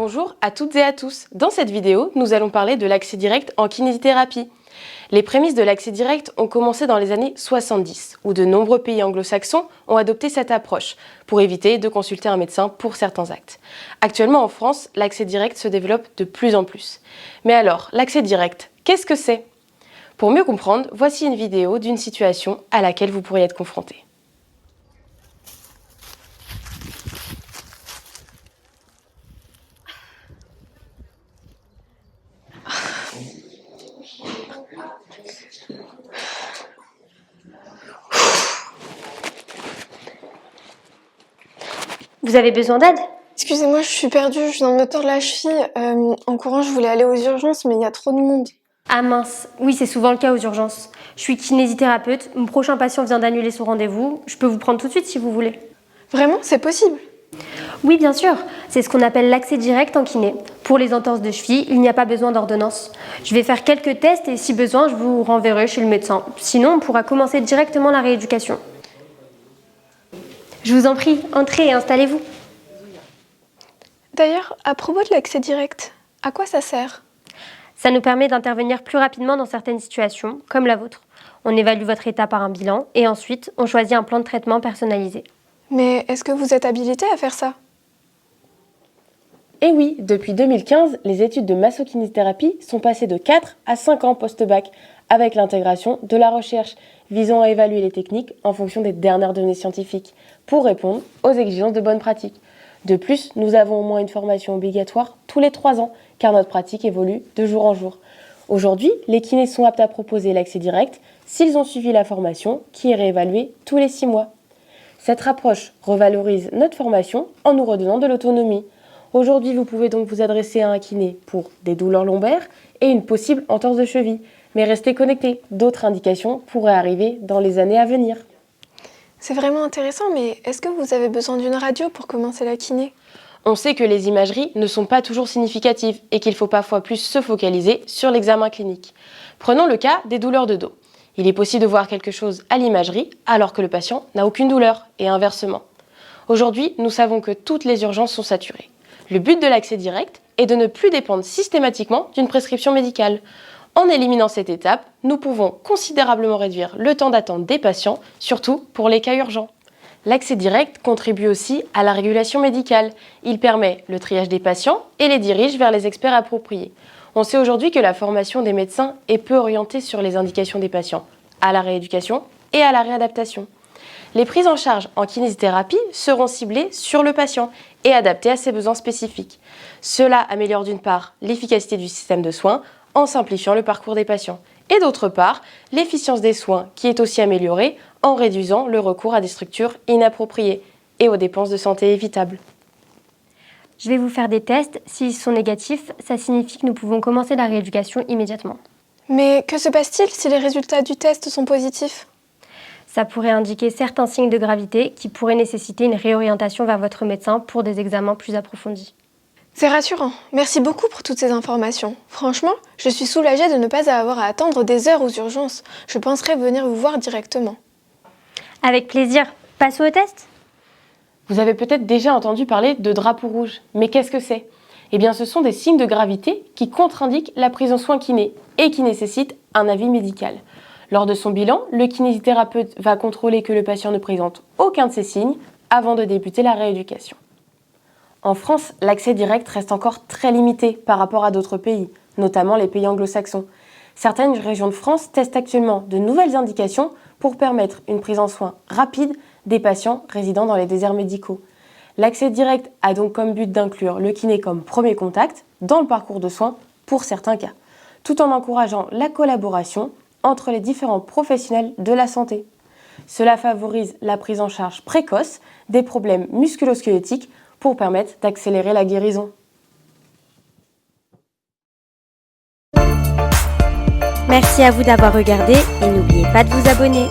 Bonjour à toutes et à tous. Dans cette vidéo, nous allons parler de l'accès direct en kinésithérapie. Les prémices de l'accès direct ont commencé dans les années 70, où de nombreux pays anglo-saxons ont adopté cette approche pour éviter de consulter un médecin pour certains actes. Actuellement en France, l'accès direct se développe de plus en plus. Mais alors, l'accès direct, qu'est-ce que c'est ? Pour mieux comprendre, voici une vidéo d'une situation à laquelle vous pourriez être confronté. Vous avez besoin d'aide ? Excusez-moi, je suis perdue, je viens de me tordre la cheville. En courant, je voulais aller aux urgences, mais il y a trop de monde. Ah mince, oui c'est souvent le cas aux urgences. Je suis kinésithérapeute, mon prochain patient vient d'annuler son rendez-vous. Je peux vous prendre tout de suite si vous voulez. Vraiment, c'est possible? Oui bien sûr, c'est ce qu'on appelle l'accès direct en kiné. Pour les entorses de cheville, il n'y a pas besoin d'ordonnance. Je vais faire quelques tests et si besoin, je vous renverrai chez le médecin. Sinon, on pourra commencer directement la rééducation. Je vous en prie, entrez et installez-vous. D'ailleurs, à propos de l'accès direct, à quoi ça sert? Ça nous permet d'intervenir plus rapidement dans certaines situations, comme la vôtre. On évalue votre état par un bilan et ensuite, on choisit un plan de traitement personnalisé. Mais est-ce que vous êtes habilité à faire ça? Et oui, depuis 2015, les études de massokinésithérapie sont passées de 4 à 5 ans post-bac, avec l'intégration de la recherche visant à évaluer les techniques en fonction des dernières données scientifiques, pour répondre aux exigences de bonne pratique. De plus, nous avons au moins une formation obligatoire tous les 3 ans, car notre pratique évolue de jour en jour. Aujourd'hui, les kinés sont aptes à proposer l'accès direct s'ils ont suivi la formation, qui est réévaluée tous les 6 mois. Cette approche revalorise notre formation en nous redonnant de l'autonomie. Aujourd'hui, vous pouvez donc vous adresser à un kiné pour des douleurs lombaires et une possible entorse de cheville. Mais restez connectés, d'autres indications pourraient arriver dans les années à venir. C'est vraiment intéressant, mais est-ce que vous avez besoin d'une radio pour commencer la kiné? On sait que les imageries ne sont pas toujours significatives et qu'il faut parfois plus se focaliser sur l'examen clinique. Prenons le cas des douleurs de dos. Il est possible de voir quelque chose à l'imagerie alors que le patient n'a aucune douleur et inversement. Aujourd'hui, nous savons que toutes les urgences sont saturées. Le but de l'accès direct est de ne plus dépendre systématiquement d'une prescription médicale. En éliminant cette étape, nous pouvons considérablement réduire le temps d'attente des patients, surtout pour les cas urgents. L'accès direct contribue aussi à la régulation médicale. Il permet le triage des patients et les dirige vers les experts appropriés. On sait aujourd'hui que la formation des médecins est peu orientée sur les indications des patients, à la rééducation et à la réadaptation. Les prises en charge en kinésithérapie seront ciblées sur le patient et adaptées à ses besoins spécifiques. Cela améliore d'une part l'efficacité du système de soins en simplifiant le parcours des patients et d'autre part l'efficience des soins qui est aussi améliorée en réduisant le recours à des structures inappropriées et aux dépenses de santé évitables. Je vais vous faire des tests. S'ils sont négatifs, ça signifie que nous pouvons commencer la rééducation immédiatement. Mais que se passe-t-il si les résultats du test sont positifs? Ça pourrait indiquer certains signes de gravité qui pourraient nécessiter une réorientation vers votre médecin pour des examens plus approfondis. C'est rassurant. Merci beaucoup pour toutes ces informations. Franchement, je suis soulagée de ne pas avoir à attendre des heures aux urgences. Je penserais venir vous voir directement. Avec plaisir. Passons au test ? Vous avez peut-être déjà entendu parler de drapeau rouge, mais qu'est-ce que c'est ? Eh bien, ce sont des signes de gravité qui contre-indiquent la prise en soin kiné et qui nécessitent un avis médical. Lors de son bilan, le kinésithérapeute va contrôler que le patient ne présente aucun de ces signes avant de débuter la rééducation. En France, l'accès direct reste encore très limité par rapport à d'autres pays, notamment les pays anglo-saxons. Certaines régions de France testent actuellement de nouvelles indications pour permettre une prise en soin rapide des patients résidant dans les déserts médicaux. L'accès direct a donc comme but d'inclure le kiné comme premier contact dans le parcours de soins pour certains cas, tout en encourageant la collaboration entre les différents professionnels de la santé. Cela favorise la prise en charge précoce des problèmes musculo-squelettiques pour permettre d'accélérer la guérison. Merci à vous d'avoir regardé et n'oubliez pas de vous abonner.